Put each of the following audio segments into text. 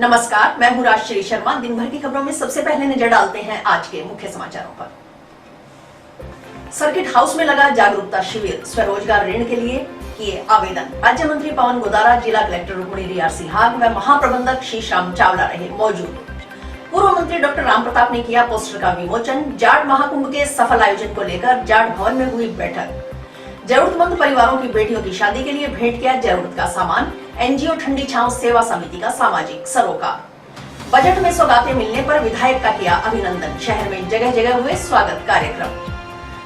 नमस्कार, मैं हूं राजश्री शर्मा। दिन भर की खबरों में सबसे पहले नजर डालते हैं आज के मुख्य समाचारों पर। सर्किट हाउस में लगा जागरूकता शिविर, स्वरोजगार ऋण के लिए किए आवेदन। राज्य मंत्री पवन गोदारा, जिला कलेक्टर रुक्मिणी रियासी हाग व महाप्रबंधक शीशाम चावला रहे मौजूद। पूर्व मंत्री डॉक्टर राम प्रताप ने किया पोस्टर का विमोचन। जाट महाकुंभ के सफल आयोजन को लेकर जाट भवन में हुई बैठक। जरूरतमंद परिवारों की बेटियों की शादी के लिए भेंट किया जरूरत का सामान। एनजीओ ठंडी छांव सेवा समिति का सामाजिक सरोकार। बजट में सौगातें मिलने पर विधायक का किया अभिनंदन। शहर में जगह जगह हुए स्वागत कार्यक्रम।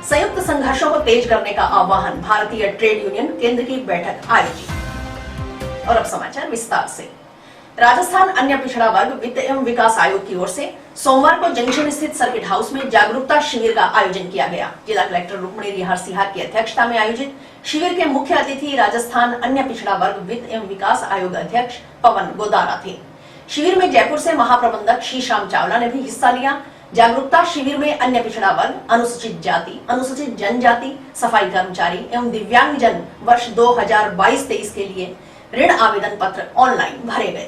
संयुक्त संघर्षों को तेज करने का आह्वान। भारतीय ट्रेड यूनियन केंद्र की बैठक आयोजित। और अब समाचार विस्तार से। राजस्थान अन्य पिछड़ा वर्ग वित्त एवं विकास आयोग की ओर से सोमवार को जंक्शन स्थित सर्किट हाउस में जागरूकता शिविर का आयोजन किया गया। जिला कलेक्टर रुक्मिणी रियासी हाग की अध्यक्षता में आयोजित शिविर के मुख्य अतिथि राजस्थान अन्य पिछड़ा वर्ग वित्त एवं विकास आयोग अध्यक्ष पवन गोदारा थे। शिविर में जयपुर से महाप्रबंधक शीशाम चावला ने भी हिस्सा लिया। जागरूकता शिविर में अन्य पिछड़ा वर्ग, अनुसूचित जाति, अनुसूचित जनजाति, सफाई कर्मचारी एवं दिव्यांगजन वर्ष 2022-23 के लिए ऋण आवेदन पत्र ऑनलाइन भरे गए।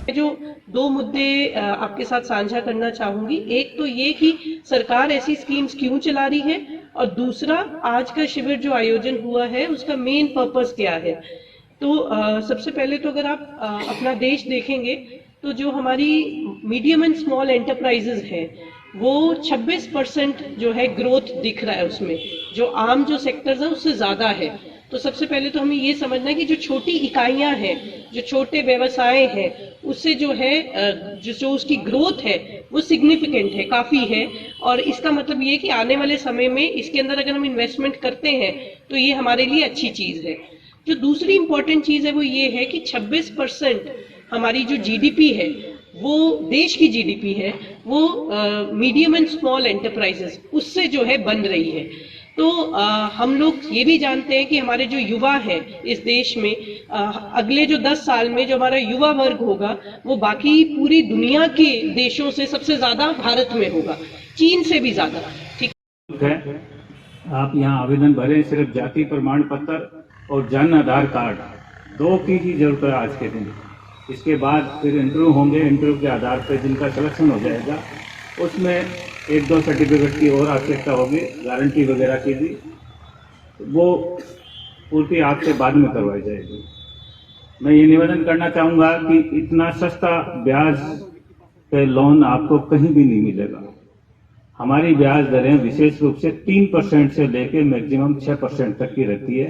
जो दो मुद्दे आपके साथ साझा करना चाहूंगी। एक तो ये कि सरकार ऐसी स्कीम्स क्यों चला रही है, और दूसरा आज का शिविर जो आयोजन हुआ है उसका मेन पर्पस क्या है। तो सबसे पहले तो अगर आप अपना देश देखेंगे तो जो हमारी मीडियम एंड स्मॉल एंटरप्राइजेज है वो 26% जो है ग्रोथ दिख रहा है उसमें, जो आम जो सेक्टर्स है उससे ज्यादा है। तो सबसे पहले तो हमें ये समझना है कि जो छोटी इकाइयां हैं, जो छोटे व्यवसाय हैं, उससे जो है जो उसकी ग्रोथ है वो सिग्निफिकेंट है, काफी है। और इसका मतलब ये कि आने वाले समय में इसके अंदर अगर हम इन्वेस्टमेंट करते हैं तो ये हमारे लिए अच्छी चीज है। जो दूसरी इंपॉर्टेंट चीज है वो ये है कि 26% हमारी जो जीडीपी है, वो देश की जीडीपी है, वो मीडियम एंड स्मॉल एंटरप्राइजेस उससे जो है बन रही है। तो हम लोग ये भी जानते हैं कि हमारे जो युवा है इस देश में, अगले जो 10 साल में जो हमारा युवा वर्ग होगा वो बाकी पूरी दुनिया के देशों से सबसे ज्यादा भारत में होगा, चीन से भी ज्यादा। ठीक है, आप यहाँ आवेदन भरें। सिर्फ जाति प्रमाण पत्र और जन आधार कार्ड, दो की ही जरूरत है आज के दिन। इसके बाद फिर इंटरव्यू होंगे। इंटरव्यू के आधार पर जिनका सिलेक्शन हो जाएगा उसमें 1-2 सर्टिफिकेट की और आवश्यकता होगी, गारंटी वगैरह की भी, वो पूर्ति आपसे बाद में करवाई जाएगी। मैं ये निवेदन करना चाहूँगा कि इतना सस्ता ब्याज पे लोन आपको कहीं भी नहीं मिलेगा। हमारी ब्याज दरें विशेष रूप से 3% से लेकर मैक्सिमम 6% तक की रहती है,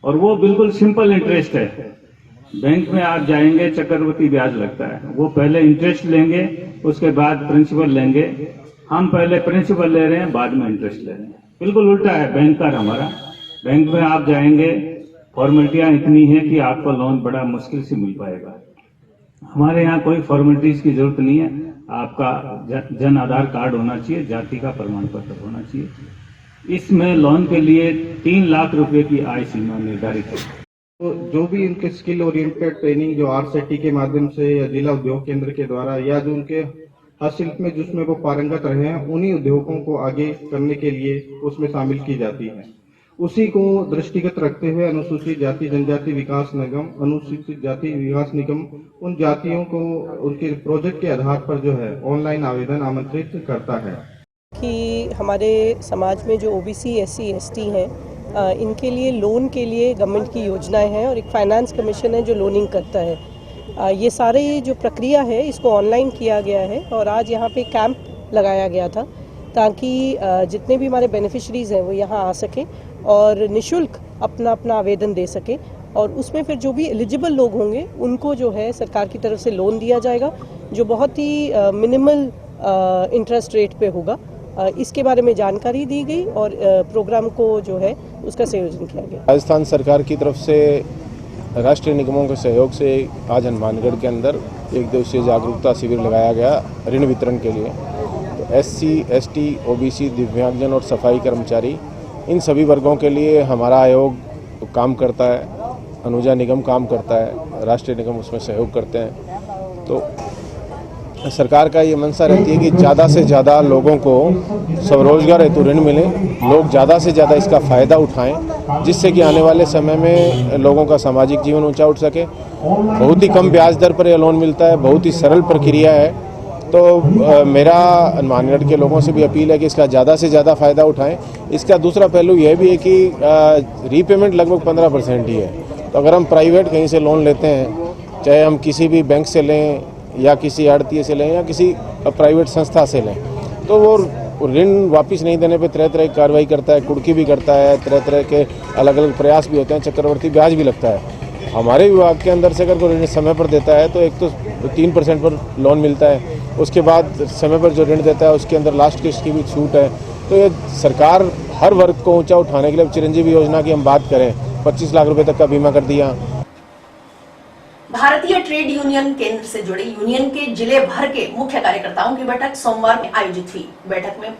और वो बिल्कुल सिंपल इंटरेस्ट है। बैंक में आप जाएंगे चक्रवृद्धि ब्याज लगता है, वो पहले इंटरेस्ट लेंगे उसके बाद प्रिंसिपल लेंगे। हम पहले प्रिंसिपल ले रहे हैं, बाद में इंटरेस्ट ले रहे हैं। बिल्कुल उल्टा है बैंक का हमारा। बैंक में आप जाएंगे, फॉर्मेलिटियां इतनी है कि आपको लोन बड़ा मुश्किल से मिल पाएगा। हमारे यहाँ कोई फॉर्मेलिटीज की जरूरत नहीं है। आपका जन आधार कार्ड होना चाहिए, जाति का प्रमाण पत्र होना चाहिए। इसमें लोन के लिए 3 लाख रुपए की आय सीमा निर्धारित है। तो जो भी उनके स्किल ओरिएंटेड ट्रेनिंग जो आरसेटी के माध्यम से या जिला उद्योग केंद्र के द्वारा या जो उनके हस्तशिल्प में जिसमें वो पारंगत रहे हैं, उन्हीं उद्योगों को आगे करने के लिए उसमें शामिल की जाती है। उसी को दृष्टिगत रखते हुए अनुसूचित जाति जनजाति विकास निगम, अनुसूचित जाति विकास निगम उन जातियों को उनके प्रोजेक्ट के आधार पर जो है ऑनलाइन आवेदन आमंत्रित करता है। कि हमारे समाज में जो ओबीसी SC ST हैं, इनके लिए लोन के लिए गवर्नमेंट की योजनाएं हैं और एक फाइनेंस कमीशन है जो लोनिंग करता है। ये सारे जो प्रक्रिया है इसको ऑनलाइन किया गया है, और आज यहाँ पे कैंप लगाया गया था ताकि जितने भी हमारे बेनिफिशरीज हैं वो यहाँ आ सकें और निशुल्क अपना अपना आवेदन दे सकें। और उसमें फिर जो भी एलिजिबल लोग होंगे उनको जो है सरकार की तरफ से लोन दिया जाएगा, जो बहुत ही मिनिमल इंटरेस्ट रेट पे होगा। इसके बारे में जानकारी दी गई और प्रोग्राम को जो है उसका संयोजन किया गया। राजस्थान सरकार की तरफ से राष्ट्रीय निगमों के सहयोग से आज हनुमानगढ़ के अंदर एक दिवसीय जागरूकता शिविर लगाया गया ऋण वितरण के लिए। तो SC, ST, OBC, दिव्यांगजन और सफाई कर्मचारी, इन सभी वर्गों के लिए हमारा आयोग काम करता है। अनुजा निगम काम करता है, राष्ट्रीय निगम उसमें सहयोग करते हैं। तो सरकार का ये मंशा रहती है कि ज़्यादा से ज़्यादा लोगों को स्वरोजगार हेतु ऋण मिले, लोग ज़्यादा से ज़्यादा इसका फ़ायदा उठाएं, जिससे कि आने वाले समय में लोगों का सामाजिक जीवन ऊंचा उठ सके। बहुत ही कम ब्याज दर पर यह लोन मिलता है, बहुत ही सरल प्रक्रिया है। तो मेरा हनुमानगढ़ के लोगों से भी अपील है कि इसका ज़्यादा से ज़्यादा फ़ायदा उठाएं। इसका दूसरा पहलू यह भी है कि रीपेमेंट लगभग 15% ही है। तो अगर हम प्राइवेट कहीं से लोन लेते हैं, चाहे हम किसी भी बैंक से लें या किसी आड़तीय से लें या किसी प्राइवेट संस्था से लें, तो वो ऋण वापस नहीं देने पे तरह तरह की कार्रवाई करता है, कुड़की भी करता है, तरह तरह के अलग अलग प्रयास भी होते हैं, चक्रवर्ती ब्याज भी लगता है। हमारे विभाग के अंदर से अगर कोई ऋण समय पर देता है तो एक तो 3% पर लोन मिलता है, उसके बाद समय पर जो ऋण देता है उसके अंदर लास्ट किस्त की भी छूट है। तो ये सरकार हर वर्ग को ऊँचा उठाने के लिए, चिरंजीवी योजना की हम बात करें, 25 लाख रुपये तक का बीमा कर दिया। भारतीय ट्रेड यूनियन केंद्र से जुड़े यूनियन के जिले भर के मुख्य कार्यकर्ताओं की बैठक सोमवार में आयोजित हुई। बैठक में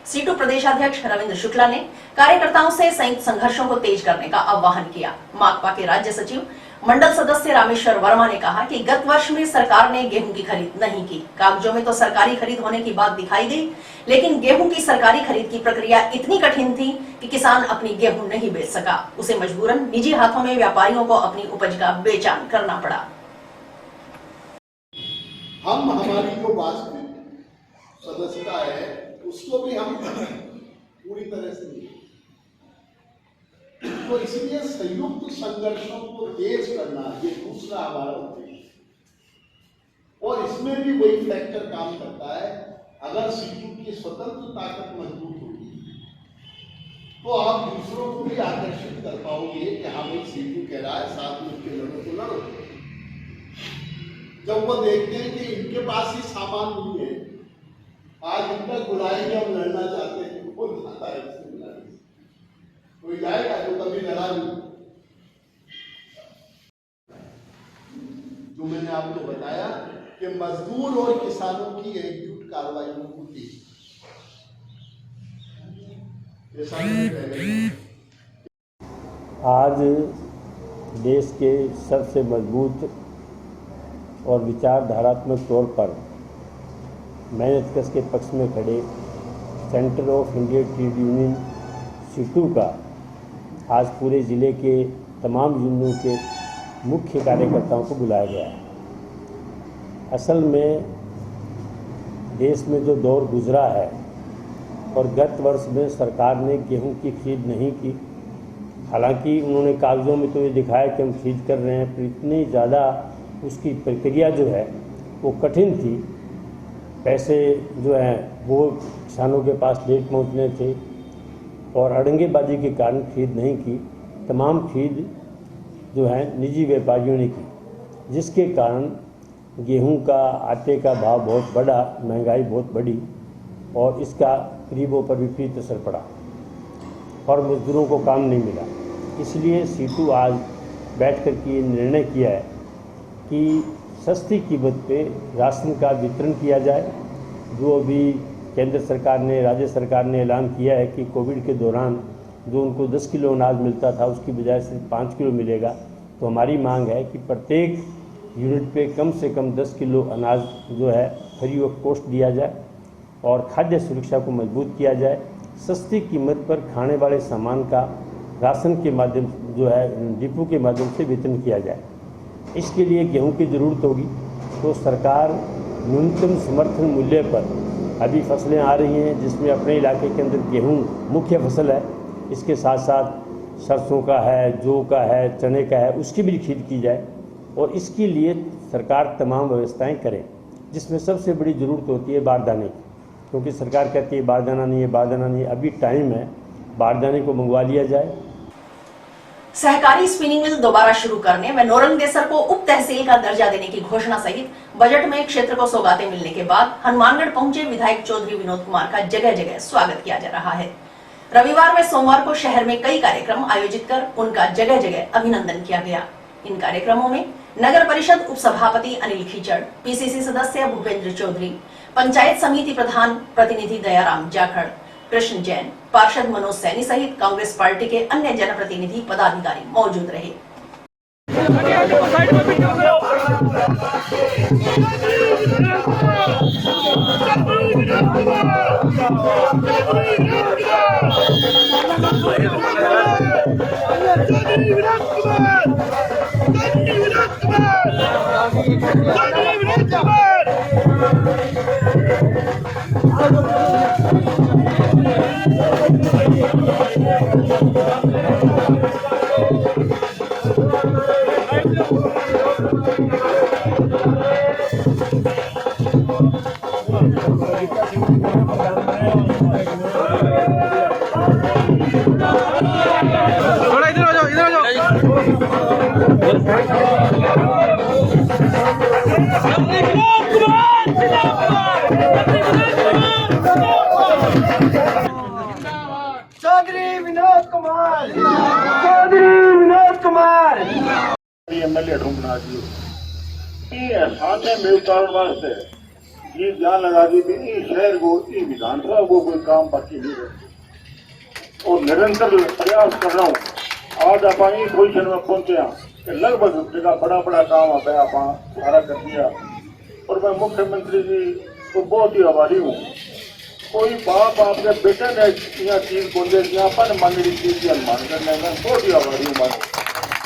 सीटू प्रदेशाध्यक्ष रविंद्र शुक्ला ने कार्यकर्ताओं से संयुक्त संघर्षों को तेज करने का आह्वान किया। माकपा के राज्य सचिव मंडल सदस्य रामेश्वर वर्मा ने कहा कि गत वर्ष में सरकार ने गेहूं की खरीद नहीं की। कागजों में तो सरकारी खरीद होने की बात दिखाई गई, लेकिन गेहूं की सरकारी खरीद की प्रक्रिया इतनी कठिन थी कि किसान अपनी गेहूं नहीं बेच सका। उसे मजबूरन निजी हाथों में व्यापारियों को अपनी उपज का बेचान करना पड़ा। हम हमारी जो वास्तविक सदस्यता है उसको भी हम पूरी तरह से नहीं, तो इसलिए संयुक्त संघर्षों को तेज करना ये दूसरा हमारा उद्देश्य, और इसमें भी वही फैक्टर काम करता है। अगर सीटू की स्वतंत्र ताकत मजबूत होगी तो आप दूसरों को भी आकर्षित कर पाओगे कि हाँ भाई सीटू कह रहा है साथ में के लड़ों को लड़ो। जब वो देखते हैं कि इनके पास ही सामान नहीं है, आज इनका बुलाएंगे हम लड़ना चाहते हैं, वो जाता है कोई जाएगा तो कभी लड़ा नहीं। जो मैंने आपको बताया कि मजदूर और किसानों की एकजुट कार्रवाइयों को तेज, आज देश के सबसे मजबूत और विचारधारात्मक तौर पर मेहनत कश के पक्ष में खड़े centre of India trade union CITU का आज पूरे ज़िले के तमाम यूनियनों के मुख्य कार्यकर्ताओं को बुलाया गया है। असल में देश में जो दौर गुजरा है और गत वर्ष में सरकार ने गेहूं की खरीद नहीं की, हालांकि उन्होंने कागज़ों में तो ये दिखाया कि हम खरीद कर रहे हैं, पर इतनी ज़्यादा उसकी प्रक्रिया जो है वो कठिन थी। पैसे जो हैं वो किसानों के पास लेट पहुंचने थे और अड़ंगेबाजी के कारण खरीद नहीं की। तमाम खरीद जो है निजी व्यापारियों ने की, जिसके कारण गेहूं का, आटे का भाव बहुत बढ़ा, महंगाई बहुत बढ़ी और इसका गरीबों पर विपरीत असर पड़ा और मजदूरों को काम नहीं मिला। इसलिए सीटू आज बैठकर के ये निर्णय किया है कि सस्ती कीमत पे राशन का वितरण किया जाए। जो अभी केंद्र सरकार ने, राज्य सरकार ने ऐलान किया है कि कोविड के दौरान जो उनको 10 किलो अनाज मिलता था उसकी बजाय सिर्फ 5 किलो मिलेगा। तो हमारी मांग है कि प्रत्येक यूनिट पे कम से कम 10 किलो अनाज जो है फ्री ऑफ कॉस्ट दिया जाए और खाद्य सुरक्षा को मजबूत किया जाए। सस्ती कीमत पर खाने वाले सामान का राशन के माध्यम जो है डिपो के माध्यम से वितरण किया जाए। इसके लिए गेहूं की ज़रूरत होगी, तो सरकार न्यूनतम समर्थन मूल्य पर अभी फसलें आ रही हैं, जिसमें अपने इलाके के अंदर गेहूं मुख्य फसल है, इसके साथ साथ सरसों का है, जौ का है, चने का है, उसकी भी खरीद की जाए और इसके लिए सरकार तमाम व्यवस्थाएं करे, जिसमें सबसे बड़ी ज़रूरत होती है बारदाने की, क्योंकि सरकार कहती है बारदाना नहीं है, बारदाना नहीं है। अभी टाइम है, बारदाने को मंगवा लिया जाए। सहकारी स्पिनिंग मिल दोबारा शुरू करने व नोरंगदेसर को उप तहसील का दर्जा देने की घोषणा सहित बजट में क्षेत्र को सौगातें मिलने के बाद हनुमानगढ़ पहुंचे विधायक चौधरी विनोद कुमार का जगह जगह स्वागत किया जा रहा है। रविवार व सोमवार को शहर में कई कार्यक्रम आयोजित कर उनका जगह जगह अभिनंदन किया गया। इन कार्यक्रमों में नगर परिषद उप सभापति अनिल खीचड़, पीसीसी सदस्य भूपेंद्र चौधरी, पंचायत समिति प्रधान प्रतिनिधि दयाराम जाखड़, कृष्ण जैन, पार्षद मनोज सैनी सहित कांग्रेस पार्टी के अन्य जनप्रतिनिधि पदाधिकारी मौजूद रहे। एमएलए ढूंढना चाहिए एहसान में मेल उतारण वास्ते ये जान लगा दी भी शहर को विधानसभा को कोई काम बाकी नहीं रहे और निरंतर प्रयास कर रहा हूँ। आज आप इस पोजिशन में पहुंचे कि लगभग जगह बड़ा बड़ा काम आप सारा कर दिया और मैं मुख्यमंत्री जी को बहुत ही आभारी हूँ। कोई बाप आपके बेटे ने यहाँ चीज बोल दे अपन मांगेली चीज अनुमान करने में बहुत ही आभारी हूँ।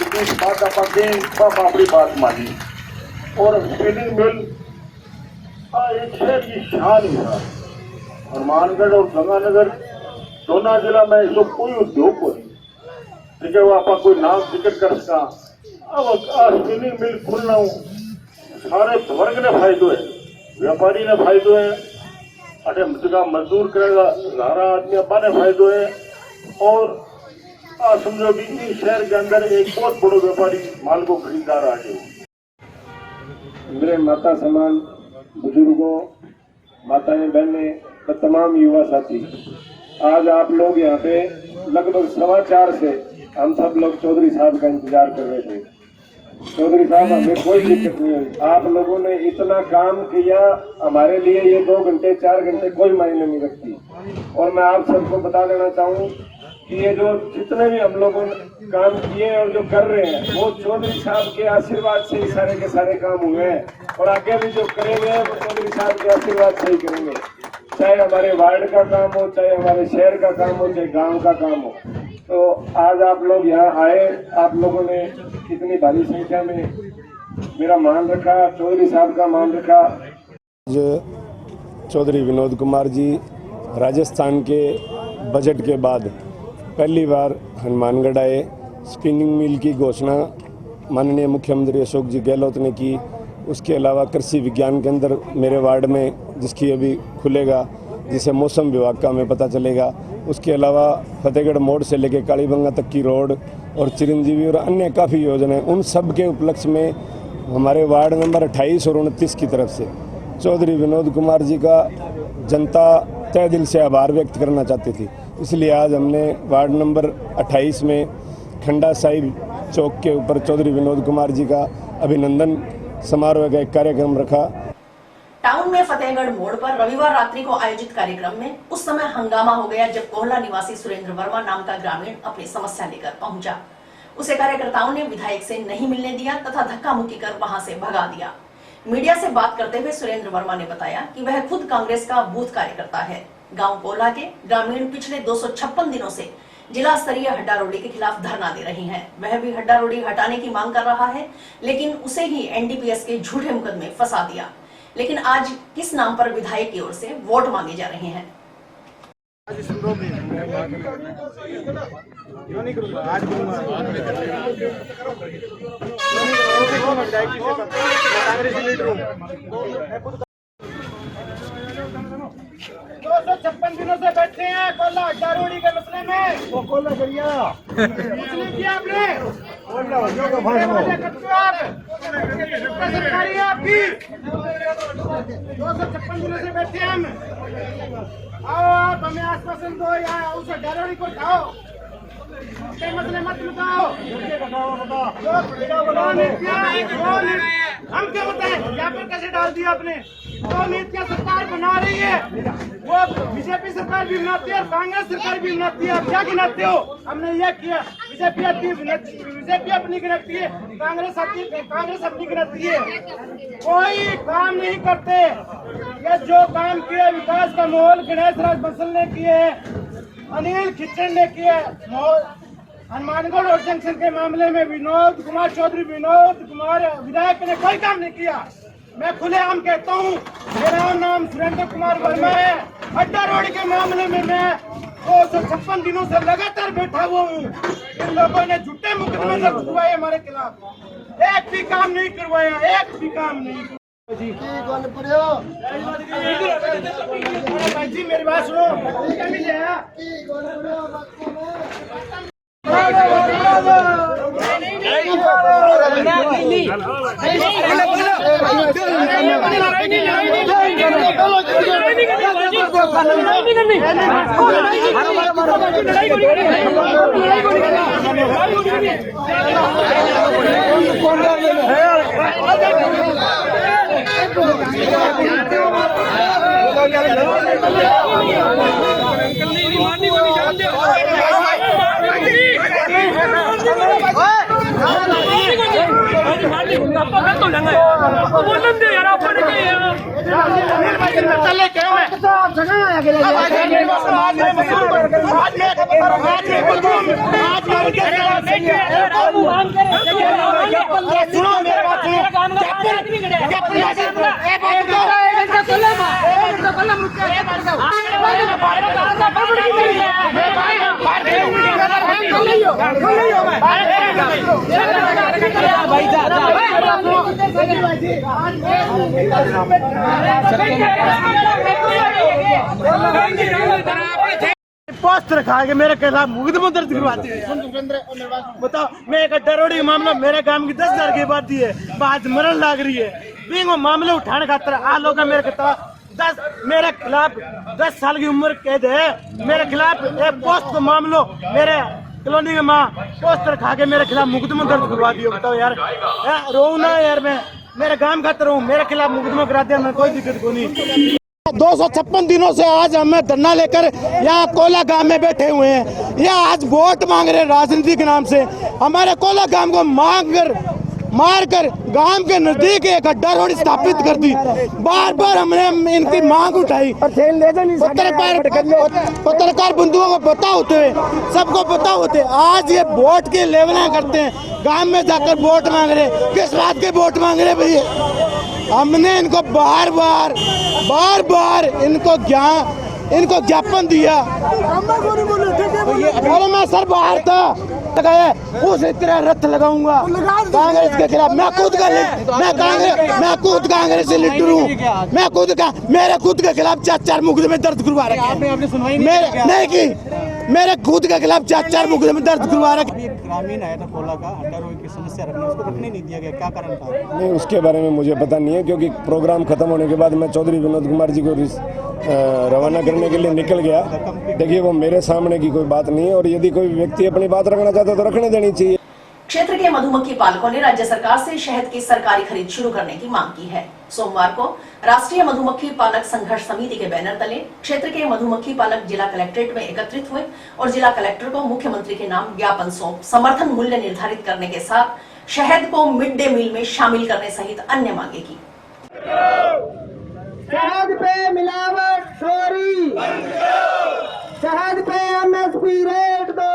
मैं इस बात आप अपनी बात मानी और स्पिनिंग मिल एक शहर की शान है। हनुमानगढ़ और गंगानगर दोनों जिला में इसको कोई उद्योग को ठीक है वो आप कोई नाम जिक्र कर सका। अब स्पिनिंग मिल खुलना सारे वर्ग ने फायदो है, व्यापारी ने फायदो है, अरे मजदूर करेगा सारा आदमी अपा ने फायदो है और समझो कि इस शहर के अंदर एक बहुत बड़ो व्यापारी माल को खरीदार आ गए। मेरे माता समान बुजुर्गों, माताएं, बहनें, तमाम युवा साथी, आज आप लोग यहाँ पे लगभग 4:15 से हम सब लोग चौधरी साहब का इंतजार कर रहे थे। चौधरी साहब हमें कोई दिक्कत नहीं हुई, आप लोगों ने इतना काम किया हमारे लिए, ये 2 घंटे 4 घंटे कोई मायने नहीं रखती। और मैं आप सबको बता देना चाहूँ कि ये जो जितने भी हम लोगों ने काम किए और जो कर रहे हैं वो चौधरी साहब के आशीर्वाद से ही सारे के सारे काम हुए हैं और आगे भी जो करेंगे वो चौधरी साहब के आशीर्वाद से ही करेंगे। चाहे हमारे वार्ड का काम हो, चाहे हमारे शहर का काम हो, चाहे गांव का काम हो। तो आज आप लोग यहाँ आए, आप लोगों ने इतनी भारी संख्या में मेरा मान रखा, चौधरी साहब का मान रखा। चौधरी विनोद कुमार जी राजस्थान के बजट के बाद पहली बार हनुमानगढ़ आए। स्पिनिंग मिल की घोषणा माननीय मुख्यमंत्री अशोक जी गहलोत ने की। उसके अलावा कृषि विज्ञान केंद्र मेरे वार्ड में जिसकी अभी खुलेगा, जिसे मौसम विभाग का हमें पता चलेगा। उसके अलावा फतेहगढ़ मोड़ से लेकर कालीबंगा तक की रोड और चिरंजीवी और अन्य काफ़ी योजनाएं, उन सब के उपलक्ष्य में हमारे वार्ड नंबर 28 और 29 की तरफ से चौधरी विनोद कुमार जी का जनता तहे दिल से आभार व्यक्त करना चाहती थी। इसलिए आज हमने वार्ड नंबर 28 में खंडा साहिब चौक के ऊपर चौधरी विनोद कुमार जी का अभिनंदन समारोह का एक कार्यक्रम रखा। टाउन में फतेहगढ़ मोड़ पर रविवार रात्रि को आयोजित कार्यक्रम में उस समय हंगामा हो गया जब कोहला निवासी सुरेंद्र वर्मा नाम का ग्रामीण अपनी समस्या लेकर पहुंचा। उसे कार्यकर्ताओं ने विधायक से नहीं मिलने दिया तथा धक्का मुक्की कर वहां से भगा दिया। मीडिया से बात करते हुए सुरेंद्र वर्मा ने बताया कि वह खुद कांग्रेस का बूथ कार्यकर्ता है। गांव कोहला के ग्रामीण पिछले 256 दिनों से जिला स्तरीय हड्डा रोडी के खिलाफ धरना दे रहे हैं। वह भी हड्डा रोडी हटाने की मांग कर रहा है, लेकिन उसे ही एनडीपीएस के झूठे मुकदमे फंसा दिया। लेकिन आज किस नाम पर विधायक की ओर से वोट मांगे जा रहे हैं? दिनों से बैठे हैं कोला हड्डा रोडी के मसले में। वो कोला करिया किया आपने सरकारी आपकी 256 दिनों से बैठे हैं हम। आओ आप हमें आश्वासन दो, यहाँ उस हड्डा रोडी को उठाओ। मसले मत बताओ। हम क्या बताएं? यहाँ पर कैसे डाल दिया आपने? दो नीतियाँ सरकार बना रही है, वो बीजेपी सरकार भी बनाती है और कांग्रेस सरकार भी बनाती है। आप क्या गिनाते हो? हमने ये किया, बीजेपी अपनी गिनती है, कांग्रेस अपनी गिनती है। कोई काम नहीं करते। ये जो काम किए विकास का माहौल गणेश राज बंसल ने किए, अनिल खिचड़ ने किए, हनुमानगढ़ और जंक्शन के मामले में विनोद कुमार विधायक ने कोई काम नहीं किया। मैं खुलेआम कहता हूँ, मेरा नाम सुरेंद्र कुमार वर्मा है। अड्डा रोड के मामले में मैं 256 दिनों से लगातार बैठा हुआ हूँ। इन लोगों ने झूठे मुकदमे दर्ज करवाए हमारे खिलाफ, एक भी काम नहीं करवाया, एक भी काम नहीं। भाई जी मेरी बात सुनो। पोस्ट रखा के मेरे खिलाफ मुकदमा दर्ज करवाते हैं। बताओ, मैं एक अड्डा रोड का मामला, मेरे काम की 10,000 की आबादी है, बात मरण लाग रही है। बिंगो मामले उठाने खातर आ लोग मेरे खिलाफ 10 साल की उम्र कैद है। मेरे खिलाफ एक पोस्ट का मामलो, मेरे कॉलोनी के माँ पोस्ट रखा के मेरे खिलाफ मुकदमा दर्ज करवा दियो। बताओ यार, रो ना यार, मैं मेरे काम खातर हूँ, मेरे खिलाफ मुकदमा करा दिया, मैं कोई दिक्कत को नहीं। 256 दिनों से आज हमें धरना लेकर यहाँ कोला गांव में बैठे हुए हैं। ये आज वोट मांग रहे हैं राजनीति के नाम से। हमारे कोला गांव को मारकर गांव के नजदीक एक अड्डा रोड स्थापित कर दी। बार बार हमने इनकी मांग उठाई। पत्रकार बंधुओं को पता होते हुए, सबको पता होते, आज ये वोट की लेवना करते हैं, गांव में जाकर वोट मांग रहे। किस बात के वोट मांग रहे भैया? हमने इनको बार बार इनको ज्ञापन दिया। अरे मैं सर बाहर था, उस तरह रथ लगाऊंगा कांग्रेस के खिलाफ। मैं खुद कांग्रेस से लीडर हूँ। मेरे खुद के खिलाफ 4 मुकदमे दर्ज करवा रखे। नहीं की, मेरे खुद के खिलाफ 4 मुकदमे दर्ज करवा रखे। ग्रामीण आया था कोला का, अड्डा रोड की समस्या रखने, उसको रखने नहीं दिया गया, क्या कारण था? नहीं, उसके बारे में मुझे पता नहीं है, क्योंकि प्रोग्राम खत्म होने के बाद मैं चौधरी विनोद कुमार जी को रवाना करने के लिए निकल गया। देखिए, वो मेरे सामने की कोई बात नहीं है, और यदि कोई व्यक्ति अपनी बात रखना चाहता है तो रखने देनी चाहिए। क्षेत्र के मधुमक्खी पालकों ने राज्य सरकार से शहद की सरकारी खरीद शुरू करने की मांग की है। सोमवार को राष्ट्रीय मधुमक्खी पालक संघर्ष समिति के बैनर तले क्षेत्र के मधुमक्खी पालक जिला कलेक्ट्रेट में एकत्रित हुए और जिला कलेक्टर को मुख्यमंत्री के नाम ज्ञापन सौंप समर्थन मूल्य निर्धारित करने के साथ शहद को मिड डे मील में शामिल करने सहित अन्य मांगे की। शहद पे मिलावट चोरी, शहद पे एमएसपी रेट दो,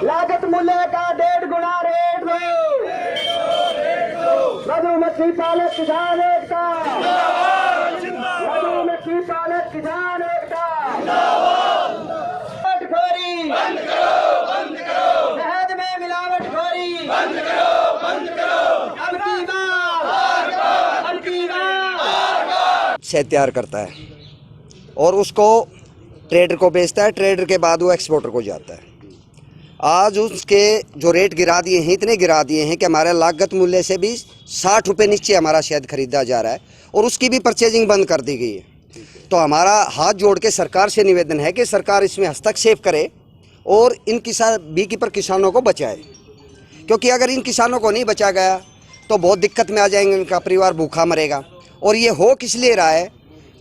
लागत मूल्य का 1.5 गुना रेट दो। मधुमक्खी पालक किसान एकता, मधुमक्खी पालक किसान एकता। मिलावटखोरी बंद करो, शहद में मिलावटखोरी बंद करो। शहद तैयार करता है और उसको ट्रेडर को बेचता है, ट्रेडर के बाद वो एक्सपोर्टर को जाता है। आज उसके जो रेट गिरा दिए हैं, इतने गिरा दिए हैं कि हमारे लागत मूल्य से भी 60 रुपये नीचे हमारा शहद खरीदा जा रहा है और उसकी भी परचेजिंग बंद कर दी गई है। तो हमारा हाथ जोड़ के सरकार से निवेदन है कि सरकार इसमें हस्तक्षेप करे और इन बी कीपर किसानों को बचाए, क्योंकि अगर इन किसानों को नहीं बचा गया तो बहुत दिक्कत में आ जाएंगे, इनका परिवार भूखा मरेगा। और ये हो किस लिए रहा है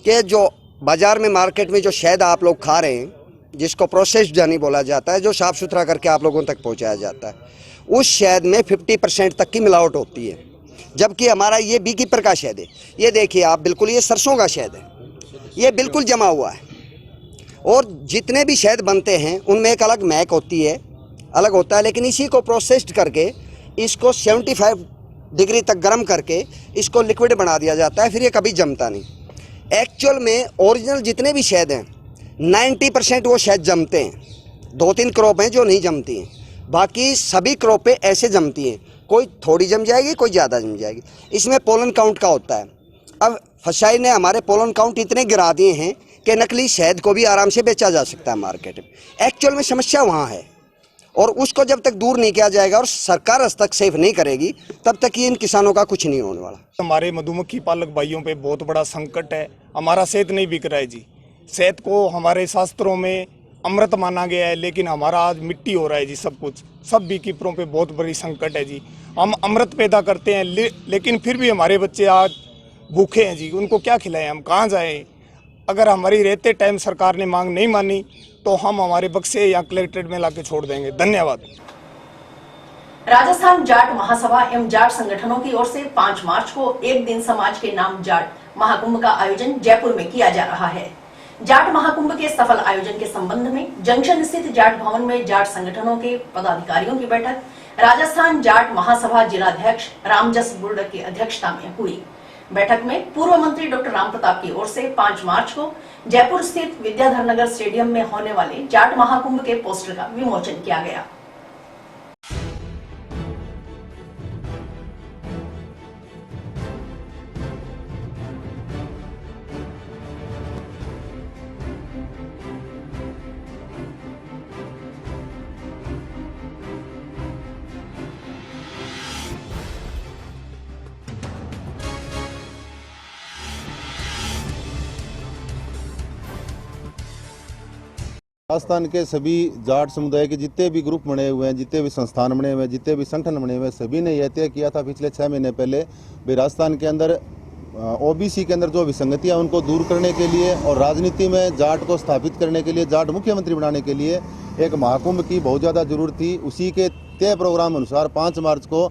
कि जो बाज़ार में मार्केट में जो शहद आप लोग खा रहे हैं, जिसको प्रोसेस्ड हनी बोला जाता है, जो साफ़ सुथरा करके आप लोगों तक पहुंचाया जाता है, उस शहद में 50% तक की मिलावट होती है। जबकि हमारा ये बी कीपर का शहद है, ये देखिए आप, बिल्कुल ये सरसों का शहद है, ये बिल्कुल जमा हुआ है। और जितने भी शहद बनते हैं उनमें एक अलग महक होती है, अलग होता है, लेकिन इसी को प्रोसेस्ड करके इसको 75 डिग्री तक गर्म करके इसको लिक्विड बना दिया जाता है, फिर ये कभी जमता नहीं। एक्चुअल में ओरिजिनल जितने भी शहद हैं 90% वो शहद जमते हैं। 2-3 क्रॉप हैं जो नहीं जमती हैं, बाकी सभी क्रॉपें ऐसे जमती हैं, कोई थोड़ी जम जाएगी, कोई ज़्यादा जम जाएगी। इसमें पोलन काउंट का होता है। अब फसाई ने हमारे पोलन काउंट इतने गिरा दिए हैं कि नकली शहद को भी आराम से बेचा जा सकता है मार्केट में। एक्चुअल में समस्या वहाँ है, और उसको जब तक दूर नहीं किया जाएगा और सरकार हस्तक्षेप नहीं करेगी तब तक ये इन किसानों का कुछ नहीं होने वाला। हमारे मधुमक्खी पालक भाइयों पे बहुत बड़ा संकट है। हमारा शहद नहीं बिक रहा है जी। शहद को हमारे शास्त्रों में अमृत माना गया है, लेकिन हमारा आज मिट्टी हो रहा है जी। सब कुछ, सब बी कीपरों पे बहुत बड़ी संकट है जी। हम अमृत पैदा करते हैं लेकिन फिर भी हमारे बच्चे आज भूखे हैं जी। उनको क्या खिलाएं, हम कहाँ जाएं? अगर हमारी रहते टाइम सरकार ने मांग नहीं मानी तो हम हमारे बक्से या कलेक्ट्रेट में लाके छोड़ देंगे। धन्यवाद। राजस्थान जाट महासभा एवं जाट संगठनों की ओर से 5 मार्च को एक दिन समाज के नाम जाट महाकुंभ का आयोजन जयपुर में किया जा रहा है। जाट महाकुंभ के सफल आयोजन के संबंध में जंक्शन स्थित जाट भवन में जाट संगठनों के पदाधिकारियों की बैठक राजस्थान जाट महासभा जिलाध्यक्ष रामजस बुर्डक की अध्यक्षता में हुई। बैठक में पूर्व मंत्री डॉक्टर राम प्रताप की ओर से 5 मार्च को जयपुर स्थित विद्याधर नगर स्टेडियम में होने वाले जाट महाकुंभ के पोस्टर का विमोचन किया गया। राजस्थान के सभी जाट समुदाय के जितने भी ग्रुप बने हुए हैं, जितने भी संस्थान बने हुए हैं, जितने भी संगठन बने हुए हैं, सभी ने यह तय किया था पिछले 6 महीने पहले भी राजस्थान के अंदर ओबीसी के अंदर जो विसंगतियां उनको दूर करने के लिए और राजनीति में जाट को स्थापित करने के लिए, जाट मुख्यमंत्री बनाने के लिए एक महाकुंभ की बहुत ज़्यादा जरूरत थी। उसी के तय प्रोग्राम अनुसार 5 मार्च को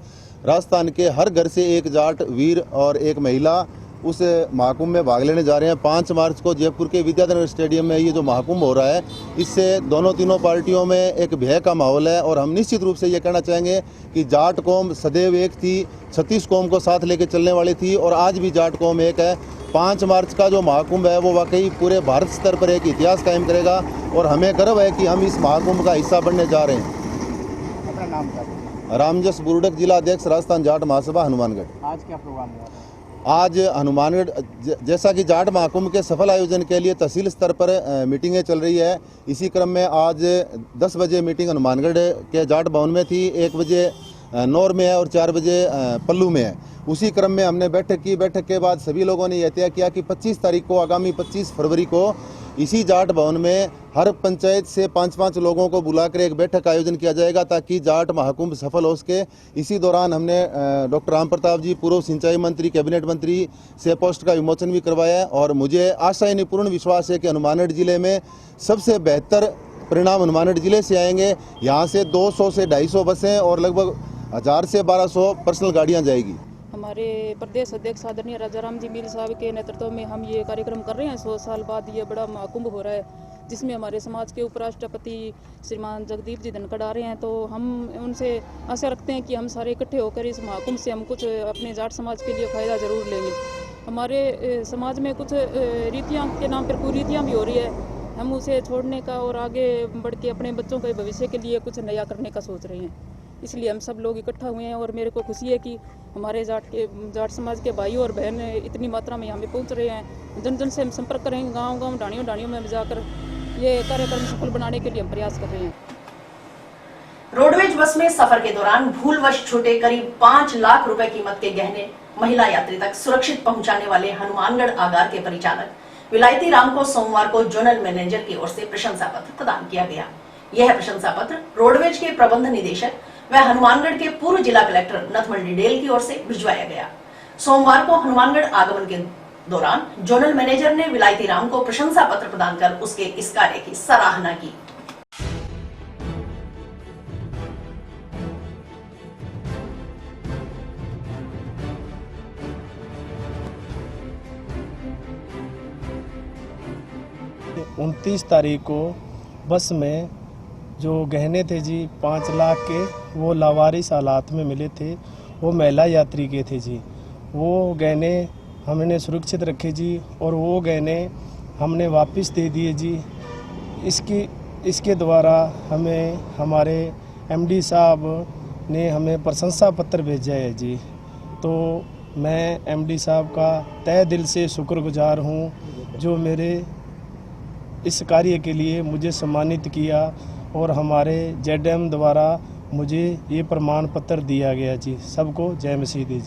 राजस्थान के हर घर से एक जाट वीर और एक महिला उस महाकुंभ में भाग लेने जा रहे हैं। 5 मार्च को जयपुर के विद्याधर स्टेडियम में ये जो महाकुंभ हो रहा है, इससे तीनों पार्टियों में एक भय का माहौल है। और हम निश्चित रूप से ये कहना चाहेंगे कि जाट कौम सदैव एक थी, 36 कौम को साथ लेकर चलने वाली थी और आज भी जाट कौम एक है। 5 मार्च का जो महाकुंभ है वो वाकई पूरे भारत स्तर पर एक इतिहास कायम करेगा और हमें गर्व है कि हम इस महाकुंभ का हिस्सा बनने जा रहे हैं। अपना नाम क्या? रामजस बुर्डक, जिला अध्यक्ष राजस्थान जाट महासभा हनुमानगढ़। आज क्या प्रोग्राम हुआ? आज हनुमानगढ़ जैसा कि जाट महाकुंभ के सफल आयोजन के लिए तहसील स्तर पर मीटिंगें चल रही है, इसी क्रम में आज 10 बजे मीटिंग हनुमानगढ़ के जाट भवन में थी, 1 बजे नौर में है और 4 बजे पल्लू में है। उसी क्रम में हमने बैठक की। बैठक के बाद सभी लोगों ने यह तय किया कि 25 तारीख को, आगामी 25 फरवरी को इसी जाट भवन में हर पंचायत से 5-5 लोगों को बुलाकर एक बैठक का आयोजन किया जाएगा ताकि जाट महाकुंभ सफल हो सके। इसी दौरान हमने डॉक्टर राम प्रताप जी, पूर्व सिंचाई मंत्री, कैबिनेट मंत्री से पोस्ट का विमोचन भी करवाया और मुझे आशा यानी पूर्ण विश्वास है कि हनुमानगढ़ जिले में सबसे बेहतर परिणाम हनुमानगढ़ जिले से आएंगे। यहाँ से 200 से 250 बसें और लगभग 1000 से 1200 पर्सनल गाड़ियाँ जाएगी। हमारे प्रदेश अध्यक्ष आदरणीय राजाराम जी मील साहब के नेतृत्व में हम ये कार्यक्रम कर रहे हैं। 100 साल बाद ये बड़ा महाकुंभ हो रहा है, जिसमें हमारे समाज के उपराष्ट्रपति श्रीमान जगदीप जी धनखड़ आ रहे हैं। तो हम उनसे आशा रखते हैं कि हम सारे इकट्ठे होकर इस महाकुंभ से हम कुछ अपने जाट समाज के लिए फ़ायदा ज़रूर लेंगे। हमारे समाज में कुछ रीतियाँ के नाम पर कुरीतियाँ भी हो रही है, हम उसे छोड़ने का और आगे बढ़ के अपने बच्चों के भविष्य के लिए कुछ नया करने का सोच रहे हैं। इसलिए हम सब लोग इकट्ठा हुए हैं और मेरे को खुशी है कि हमारे जाट समाज के भाई और बहन इतनी मात्रा में यहाँ पे पहुँच रहे हैं। जन जन से हम संपर्क करेंगे, गांव-गांव, डाणियों में जाकर ये कार्यक्रम सफल बनाने के लिए हम प्रयास कर रहे हैं। रोडवेज बस में सफर के दौरान भूलवश छूटे करीब 5 लाख रुपए कीमत के गहने महिला यात्री तक सुरक्षित पहुंचाने वाले हनुमानगढ़ आगार के परिचालक विलायती राम को सोमवार को जोनल मैनेजर की ओर से प्रशंसा पत्र प्रदान किया गया। यह प्रशंसा पत्र रोडवेज के प्रबंध निदेशक व हनुमानगढ़ के पूर्व जिला कलेक्टर नथमल डिडेल की ओर से भिजवाया गया। सोमवार को हनुमानगढ़ आगमन के दौरान जोनल मैनेजर ने विलायती राम को प्रशंसा पत्र प्रदान कर उसके इस कार्य की सराहना की। उनतीस तारीख को बस में जो गहने थे जी 5 लाख के, वो लावारिस हालात में मिले थे। वो महिला यात्री के थे जी। वो गहने हमने सुरक्षित रखे जी और वो गहने हमने वापस दे दिए जी। इसके द्वारा हमें हमारे एमडी साहब ने हमें प्रशंसा पत्र भेजा है जी। तो मैं एमडी साहब का तहे दिल से शुक्रगुजार हूँ जो मेरे इस कार्य के लिए मुझे सम्मानित किया और हमारे जेडएम द्वारा मुझे ये प्रमाण पत्र दिया गया जी। सबको जय मसीह जी।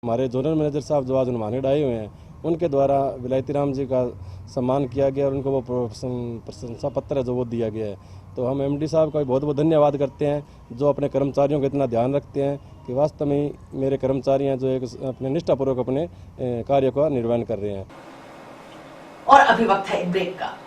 हमारे जोनल मैनेजर साहब जो आज हनुमानगढ़ आए हुए हैं, उनके द्वारा विलायती राम जी का सम्मान किया गया और उनको वो प्रशंसा पत्र है जो वो दिया गया है। तो हम एमडी साहब का बहुत बहुत धन्यवाद करते हैं जो अपने कर्मचारियों का इतना ध्यान रखते हैं कि वास्तव में मेरे कर्मचारी हैं जो एक अपने निष्ठापूर्वक अपने कार्य का निर्वहन कर रहे हैं। और अभी वक्त है ब्रेक का।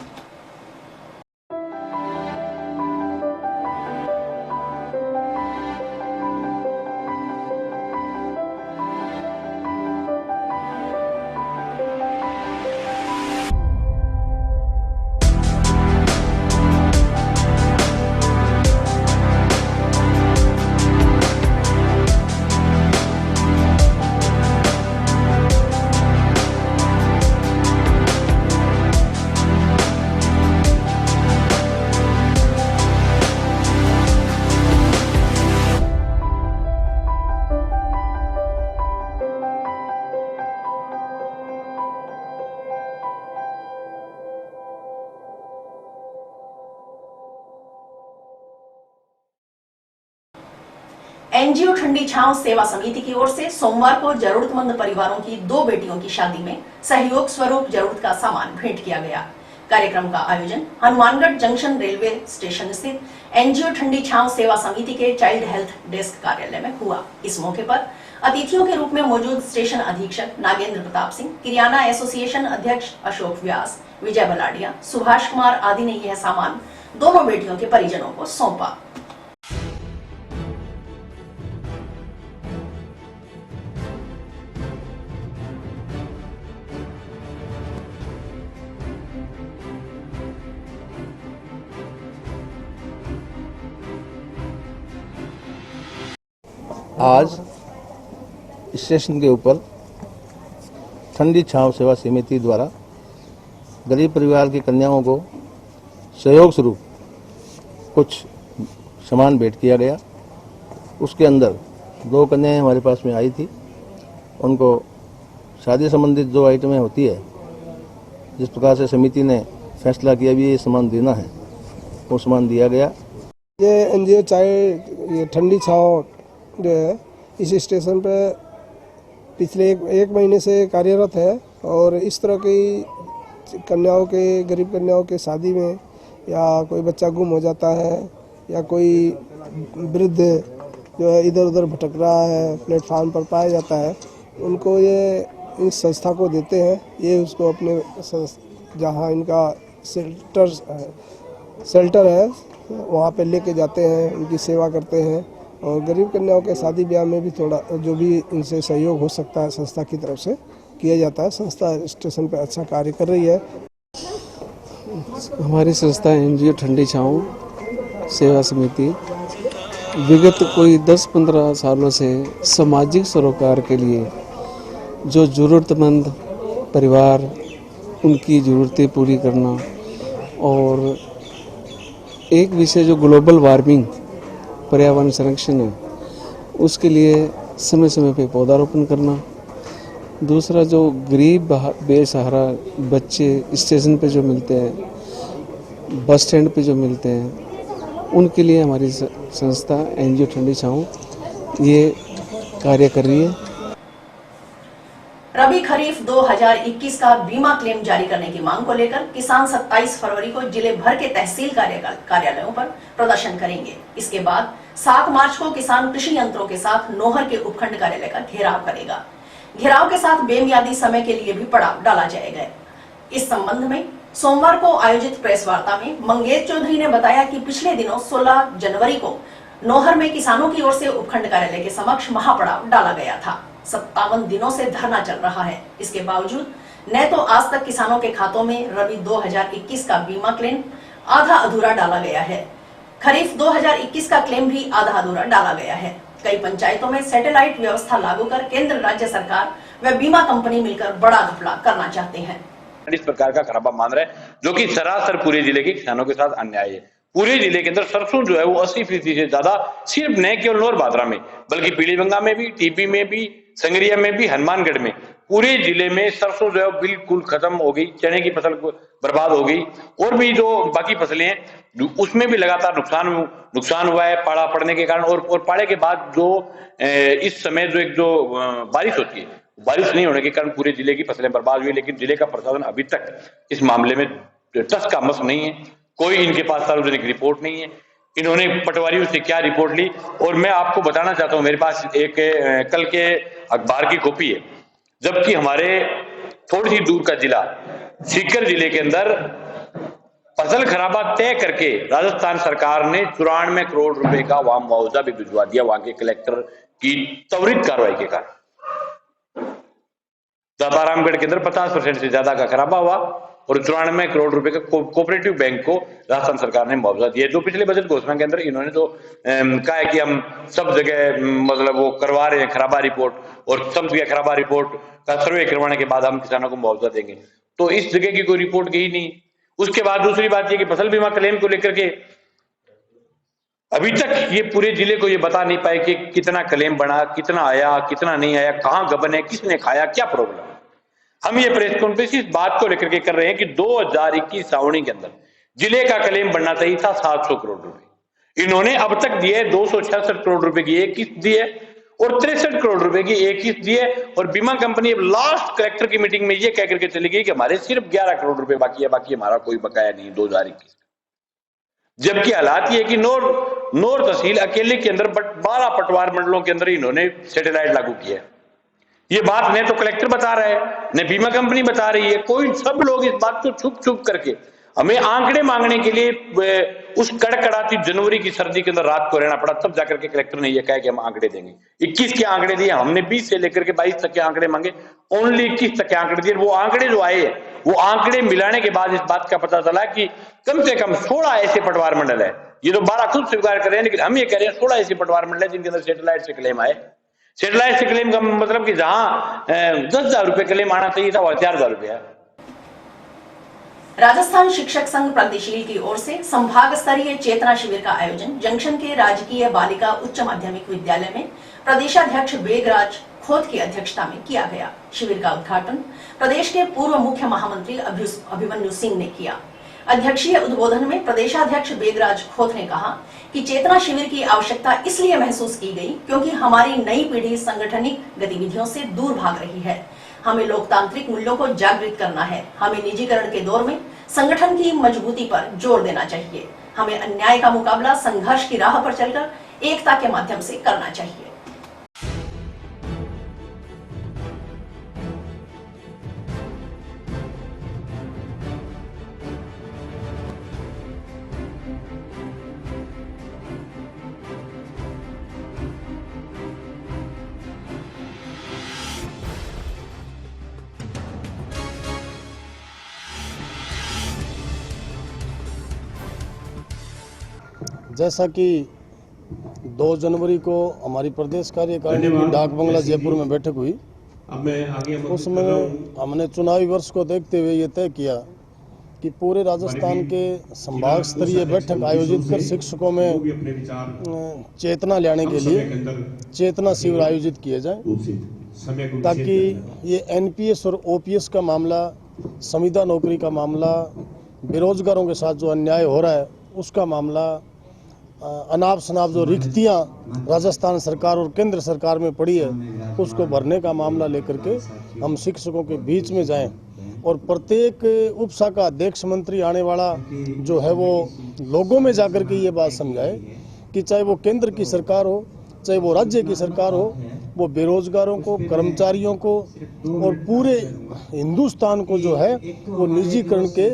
एनजीओ ठंडी छांव सेवा समिति की ओर से सोमवार को जरूरतमंद परिवारों की 2 बेटियों की शादी में सहयोग स्वरूप जरूरत का सामान भेंट किया गया। कार्यक्रम का आयोजन हनुमानगढ़ जंक्शन रेलवे स्टेशन स्थित एनजीओ ठंडी छांव सेवा समिति के चाइल्ड हेल्थ डेस्क कार्यालय में हुआ। इस मौके पर अतिथियों के रूप में मौजूद स्टेशन अधीक्षक नागेंद्र प्रताप सिंह, किरियाना एसोसिएशन अध्यक्ष अशोक व्यास, विजय बलाडिया, सुभाष कुमार आदि ने यह सामान दोनों बेटियों के परिजनों को सौंपा। आज स्टेशन के ऊपर ठंडी छांव सेवा समिति द्वारा गरीब परिवार की कन्याओं को सहयोग स्वरूप कुछ सामान भेंट किया गया। उसके अंदर 2 कन्याएं हमारे पास में आई थी। उनको शादी संबंधित जो आइटमें होती है, जिस प्रकार से समिति ने फैसला किया भी ये सामान देना है, वो सामान दिया गया। ये एनजीओ चाइल्ड ये ठंडी छांव जो है इस स्टेशन पे पिछले एक महीने से कार्यरत है और इस तरह की कन्याओं के गरीब कन्याओं के शादी में या कोई बच्चा गुम हो जाता है या कोई वृद्ध जो है इधर उधर भटक रहा है, प्लेटफार्म पर पाया जाता है, उनको ये इस संस्था को देते हैं। ये उसको अपने जहाँ इनका शेल्टर है वहाँ पे लेके जाते हैं, उनकी सेवा करते हैं और गरीब कन्याओं के शादी ब्याह में भी थोड़ा जो भी इनसे सहयोग हो सकता है संस्था की तरफ से किया जाता है। संस्था स्टेशन पर अच्छा कार्य कर रही है। हमारी संस्था एनजीओ ठंडी छांव सेवा समिति विगत कोई 10-15 सालों से सामाजिक सरोकार के लिए जो ज़रूरतमंद परिवार उनकी ज़रूरतें पूरी करना और एक विषय जो ग्लोबल वार्मिंग पर्यावरण संरक्षण है उसके लिए समय समय पे पौधारोपण करना। दूसरा जो गरीब बेसहारा बच्चे स्टेशन पे जो मिलते हैं, बस स्टैंड पे जो मिलते हैं, उनके लिए हमारी संस्था एनजीओ ठंडी छांव ये कार्य कर रही है। रबी खरीफ 2021 का बीमा क्लेम जारी करने की मांग को लेकर किसान 27 फरवरी को जिले भर के तहसील कार्यालयों पर प्रदर्शन करेंगे। इसके बाद 7 मार्च को किसान कृषि यंत्रों के साथ नोहर के उपखंड कार्यालय का घेराव करेगा। घेराव के साथ बेमियादी समय के लिए भी पड़ाव डाला जाएगा। इस संबंध में सोमवार को आयोजित प्रेस वार्ता में मंगेश चौधरी ने बताया कि पिछले दिनों 16 जनवरी को नोहर में किसानों की ओर से उपखंड कार्यालय के समक्ष महापड़ाव डाला गया था। 57 दिनों से धरना चल रहा है। इसके बावजूद न तो आज तक किसानों के खातों में रबी 2021 का बीमा क्लेम आधा अधूरा डाला गया है। खरीफ 2021 का क्लेम भी आधा अधूरा डाला गया है। कई पंचायतों में सैटेलाइट व्यवस्था लागू कर केंद्र राज्य सरकार व बीमा कंपनी मिलकर बड़ा घपला करना चाहते हैं। इस प्रकार का खराबा मान रहे हैं जो कि सरासर पूरे जिले के किसानों के साथ अन्याय है। पूरे जिले के अंदर सरसों जो है वो 80% से ज्यादा सिर्फ न केवल नौर बादरा में बल्कि पीलीबंगा में भी, टीपी में भी, संगरिया में भी, हनुमानगढ़ में पूरे जिले में सरसों जो है बिल्कुल खत्म हो गई। चने की फसल बर्बाद हो गई और भी जो बाकी फसलें हैं उसमें भी लगातार नुकसान हुआ है पाड़ा पड़ने के कारण। और पाड़े के बाद जो इस समय जो बारिश होती है, बारिश नहीं होने के कारण पूरे जिले की फसलें बर्बाद हुई। लेकिन जिले का प्रशासन अभी तक इस मामले में टस का मस नहीं है। कोई इनके पास सार्वजनिक रिपोर्ट नहीं है। इन्होंने पटवारियों से क्या रिपोर्ट ली और मैं आपको बताना चाहता हूं, मेरे पास एक कल के अखबार की कॉपी है, जबकि हमारे थोड़ी सी दूर का जिला सीकर जिले के अंदर फसल खराबा तय करके राजस्थान सरकार ने 94 करोड़ रुपए का वहां मुआवजा भी भिजवा दिया वहां के कलेक्टर की त्वरित कार्रवाई के कारण। दातारामगढ़ के अंदर 50% से ज्यादा का खराबा हुआ और 94 करोड़ रुपए का कोऑपरेटिव बैंक को राजस्थान सरकार ने मुआवजा दिया। जो पिछले बजट घोषणा के अंदर इन्होंने तो कहा है कि हम सब जगह मतलब वो करवा रहे हैं खराबा रिपोर्ट और सब जगह खराबा रिपोर्ट का सर्वे करवाने के बाद हम किसानों को मुआवजा देंगे, तो इस जगह की कोई रिपोर्ट गई नहीं। उसके बाद दूसरी बात ये कि फसल बीमा क्लेम को लेकर के अभी तक ये पूरे जिले को ये बता नहीं पाए कि कितना क्लेम बना, कितना आया, कितना नहीं आया, कहाँ गबन है, किसने खाया, क्या प्रॉब्लम। हम ये प्रेस कॉन्फ्रेंस इस बात को लेकर के कर रहे हैं कि 2021 सावणी के अंदर जिले का क्लेम बनना चाहिए था 700 करोड़ रुपए। इन्होंने अब तक दिए 266 करोड़ रुपए की एक किस्त दी है और 63 करोड़ रुपए की एक किस्त दी है। और बीमा कंपनी अब लास्ट कलेक्टर की मीटिंग में ये कह करके चली गई कि हमारे सिर्फ 11 करोड़ रुपए बाकी है, बाकी हमारा कोई बकाया नहीं 2021। जबकि हालात ये है कि नौर तहसील अकेले के अंदर 12 पटवार मंडलों के अंदर इन्होंने सैटेलाइट लागू किया है। ये बात न तो कलेक्टर बता रहा है न बीमा कंपनी बता रही है। कोई सब लोग इस बात को छुप करके हमें आंकड़े मांगने के लिए उस कड़कड़ाती जनवरी की सर्दी के अंदर रात को रहना पड़ा, तब जाकर के कलेक्टर ने यह कहा कि हम आंकड़े देंगे। 21 के आंकड़े दिए हमने, 20 से लेकर के 22 तक के आंकड़े मांगे, ओनली 21 तक के आंकड़े दिए। वो आंकड़े जो आए हैं वो आंकड़े मिलाने के बाद इस बात का पता चला कि कम से कम 16 ऐसे पटवार मंडल है। ये तो 12 खुद स्वीकार कर रहे हैं, लेकिन हम ये कह रहे हैं 16 ऐसे पटवार मंडल है जिनके अंदर सैटेलाइट से क्लेम आए। सैटेलाइट से क्लेम का मतलब कि जहां 10,000 रुपए क्लेम आना चाहिए था वह 4,000 रुपया। राजस्थान शिक्षक संघ प्रगतिशील की ओर से संभाग स्तरीय चेतना शिविर का आयोजन जंक्शन के राजकीय बालिका उच्च माध्यमिक विद्यालय में प्रदेशाध्यक्ष बेगराज खोत की अध्यक्षता में किया गया। शिविर का उद्घाटन प्रदेश के पूर्व मुख्य महामंत्री अभिमन्यु सिंह ने किया। अध्यक्षीय उद्बोधन में प्रदेशाध्यक्ष बेगराज खोत ने कहा कि चेतना शिविर की आवश्यकता इसलिए महसूस की गई क्योंकि हमारी नई पीढ़ी संगठनिक गतिविधियों से दूर भाग रही है। हमें लोकतांत्रिक मूल्यों को जागृत करना है। हमें निजीकरण के दौर में संगठन की मजबूती पर जोर देना चाहिए। हमें अन्याय का मुकाबला संघर्ष की राह पर चलकर एकता के माध्यम से करना चाहिए। जैसा कि 2 जनवरी को हमारी प्रदेश कार्यकारिणी की डाक बंगला जयपुर में बैठक हुई, उसमें हमने चुनावी वर्ष को देखते हुए ये तय किया कि पूरे राजस्थान के संभाग स्तरीय बैठक आयोजित कर शिक्षकों में चेतना लाने के लिए चेतना शिविर आयोजित किए जाए, ताकि ये एनपीएस और ओपीएस का मामला, संविदा नौकरी का मामला, बेरोजगारों के साथ जो अन्याय हो रहा है उसका मामला, अनाप शनाप जो रिक्तियाँ राजस्थान सरकार और केंद्र सरकार में पड़ी है उसको भरने का मामला लेकर के हम शिक्षकों के बीच में जाएं और प्रत्येक उपशाखा अध्यक्ष मंत्री आने वाला जो है वो लोगों में जाकर के ये बात समझाए कि चाहे वो केंद्र की सरकार हो, चाहे वो राज्य की सरकार हो, वो बेरोजगारों को, कर्मचारियों को और पूरे हिंदुस्तान को जो है वो निजीकरण के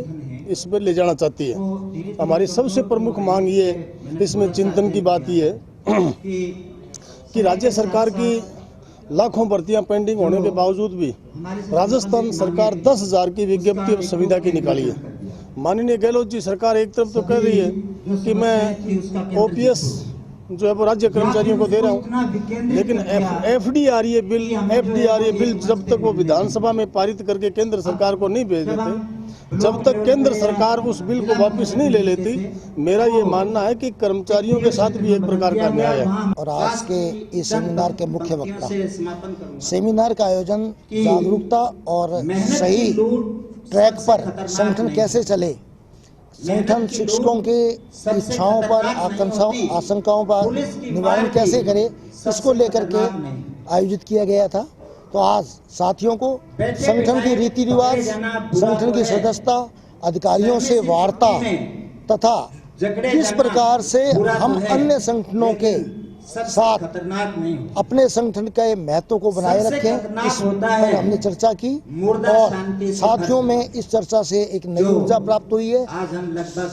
इस पर ले जाना चाहती है। हमारी सबसे प्रमुख मांग ये, इसमें चिंतन की बात ये है कि राज्य सरकार की लाखों भर्तियां पेंडिंग होने के बावजूद भी राजस्थान सरकार 10,000 की विज्ञप्ति और संविदा की निकाली है। माननीय गहलोत जी सरकार एक तरफ तो कह रही है कि मैं ओपीएस जो है वो राज्य कर्मचारियों को दे रहा हूँ, लेकिन एफडीआरए बिल जब तक वो विधानसभा में पारित करके केंद्र सरकार को नहीं भेज देते, जब तक केंद्र सरकार उस बिल को वापस नहीं ले लेती, मेरा ये मानना है कि कर्मचारियों के साथ भी एक प्रकार का अन्याय है। और आज के इस सेमिनार के मुख्य वक्ता, सेमिनार का आयोजन जागरूकता और सही ट्रैक पर संगठन कैसे चले, संगठन शिक्षकों के इच्छाओं पर, आशंकाओं पर निवारण कैसे करे, इसको लेकर के आयोजित किया गया था। तो आज साथियों को संगठन की रीति रिवाज, संगठन की सदस्यता, अधिकारियों से वार्ता तथा किस प्रकार से हम अन्य संगठनों के साथ अपने संगठन के महत्व को बनाए रखें, इस पर हमने चर्चा की और साथियों में इस चर्चा से एक नई ऊर्जा प्राप्त हुई है।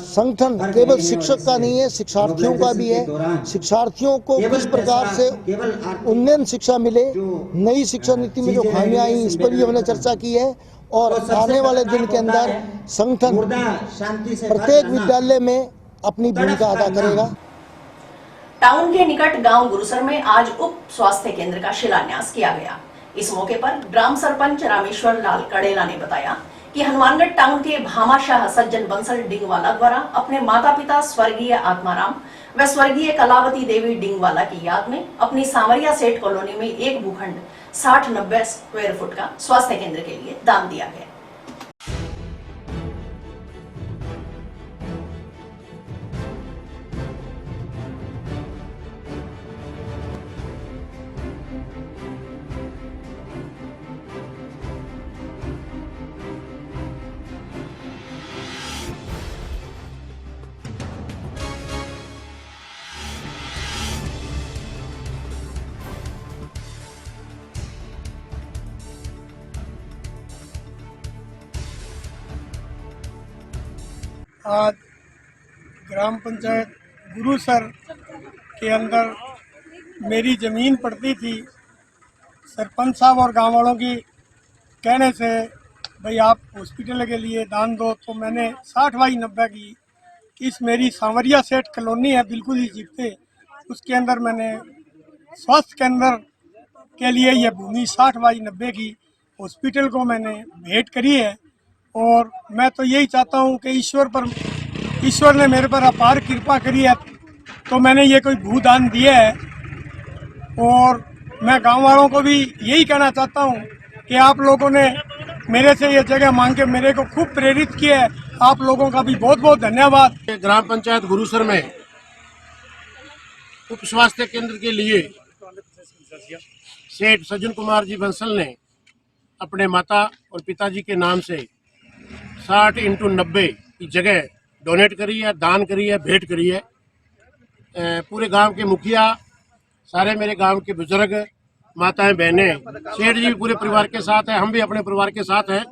संगठन केवल शिक्षक का नहीं है, शिक्षार्थियों का भी है। शिक्षार्थियों को किस प्रकार से उन्नयन शिक्षा मिले, नई शिक्षा नीति में जो खामियां आई इस पर भी हमने चर्चा की है और आने वाले दिन के अंदर संगठन प्रत्येक विद्यालय में अपनी भूमिका अदा करेगा। टाउन के निकट गांव गुरुसर में आज उप स्वास्थ्य केंद्र का शिलान्यास किया गया। इस मौके पर ग्राम सरपंच रामेश्वर लाल कड़ेला ने बताया कि हनुमानगढ़ टाउन के भामाशाह सज्जन बंसल डिंगवाला द्वारा अपने माता पिता स्वर्गीय आत्माराम व स्वर्गीय कलावती देवी डिंगवाला की याद में अपनी सांवरिया सेठ कॉलोनी में एक भूखंड 60-90 स्क्वायर फुट का स्वास्थ्य केंद्र के लिए दान दिया गया। आज ग्राम पंचायत गुरुसर के अंदर मेरी ज़मीन पड़ती थी। सरपंच साहब और गांव वालों की कहने से भाई आप हॉस्पिटल के लिए दान दो, तो मैंने 60/90 की इस मेरी सांवरिया सेठ कॉलोनी है बिल्कुल ही जीपते, उसके अंदर मैंने स्वास्थ्य केंद्र के लिए यह भूमि 60/90 की हॉस्पिटल को मैंने भेंट करी है। और मैं तो यही चाहता हूं कि ईश्वर ने मेरे पर अपार कृपा करी है तो मैंने ये कोई भूदान दिया है। और मैं गांव वालों को भी यही कहना चाहता हूं कि आप लोगों ने मेरे से ये जगह मांग के मेरे को खूब प्रेरित किया है। आप लोगों का भी बहुत बहुत धन्यवाद। ग्राम पंचायत गुरुसर में उप स्वास्थ्य केंद्र के लिए सेठ सज्जन कुमार जी बंसल ने अपने माता और पिताजी के नाम से 60x90 की जगह डोनेट करी है, दान करी है, भेंट करी है। पूरे गांव के मुखिया, सारे मेरे गांव के बुजुर्ग, माताएं, बहनें, सेठ जी पूरे परिवार के साथ हैं, हम भी अपने परिवार के साथ हैं।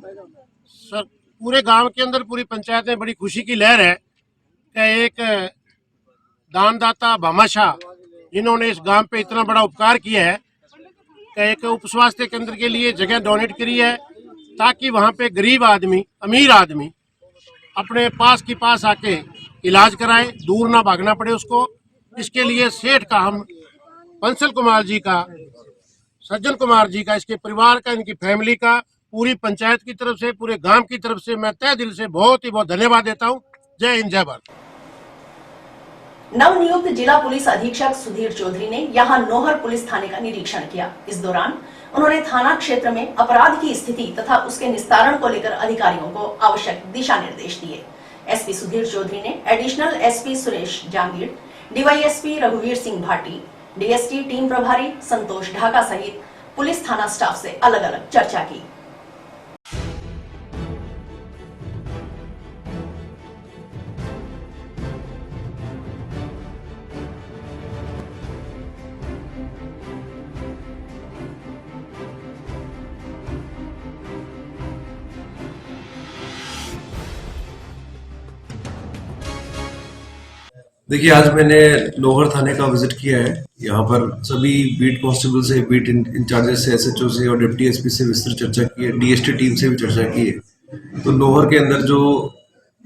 पूरे गांव के अंदर पूरी पंचायत में बड़ी खुशी की लहर है कि एक दानदाता भामाशाह जिन्होंने इस गांव पे इतना बड़ा उपकार किया है कि एक उप स्वास्थ्य केंद्र के लिए जगह डोनेट करी है ताकि वहाँ पे गरीब आदमी, अमीर आदमी अपने पास की पास आके इलाज कराए, दूर ना भागना पड़े उसको। इसके लिए सेठ का, हम बंसल कुमार जी का, सज्जन कुमार जी का, इसके परिवार का, इनकी फैमिली का, पूरी पंचायत की तरफ से, पूरे गांव की तरफ से मैं तहे दिल से बहुत ही बहुत धन्यवाद देता हूँ। जय हिंद, जय भारत। नवनियुक्त जिला पुलिस अधीक्षक सुधीर चौधरी ने यहां नोहर पुलिस थाने का निरीक्षण किया। इस दौरान उन्होंने थाना क्षेत्र में अपराध की स्थिति तथा उसके निस्तारण को लेकर अधिकारियों को आवश्यक दिशा निर्देश दिए। एसपी सुधीर चौधरी ने additional SP Suresh Jangid, DYSP रघुवीर सिंह भाटी, डीएसटी टीम प्रभारी संतोष ढाका सहित पुलिस थाना स्टाफ से अलग अलग चर्चा की। देखिए, आज मैंने लोहर थाने का विजिट किया है। यहाँ पर सभी बीट कांस्टेबल से, बीट इंचार्जेस से, एसएचओ से और डिप्टी एसपी से विस्तृत चर्चा की है। डीएसटी टीम से भी चर्चा की है। तो लोहर के अंदर जो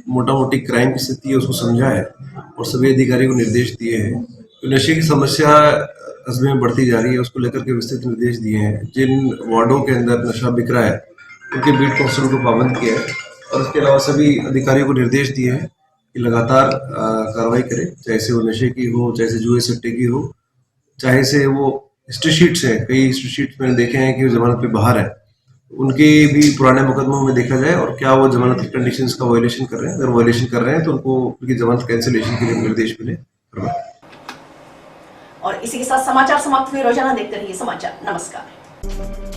मोटा मोटी क्राइम की स्थिति है उसको समझा है और सभी अधिकारियों को निर्देश दिए हैं। तो नशे की समस्या कस्बे में बढ़ती जा रही है, उसको लेकर के विस्तृत निर्देश दिए हैं। जिन वार्डों के अंदर नशा बिक रहा है उनके बीट कांस्टेबल को पाबंद किया है और इसके अलावा सभी अधिकारियों को निर्देश दिए हैं कि लगातार कार्रवाई करें, चाहे से वो नशे की हो, चाहे से जुए सट्टे की हो, चाहे से वो हिस्ट्री शीट्स है। कई हिस्ट्री शीट्स मैंने देखे हैं कि वो जमानत पे बाहर है, उनके भी पुराने मुकदमों में देखा जाए और क्या वो जमानत की कंडीशंस का वायलेशन कर रहे हैं। अगर वायलेशन कर रहे हैं तो उनको उनकी जमानत कैंसिलेशन के लिए निर्देश मिले। और इसी के साथ समाचार समाप्त हुए। रोजाना देखते रहिए समाचार। नमस्कार।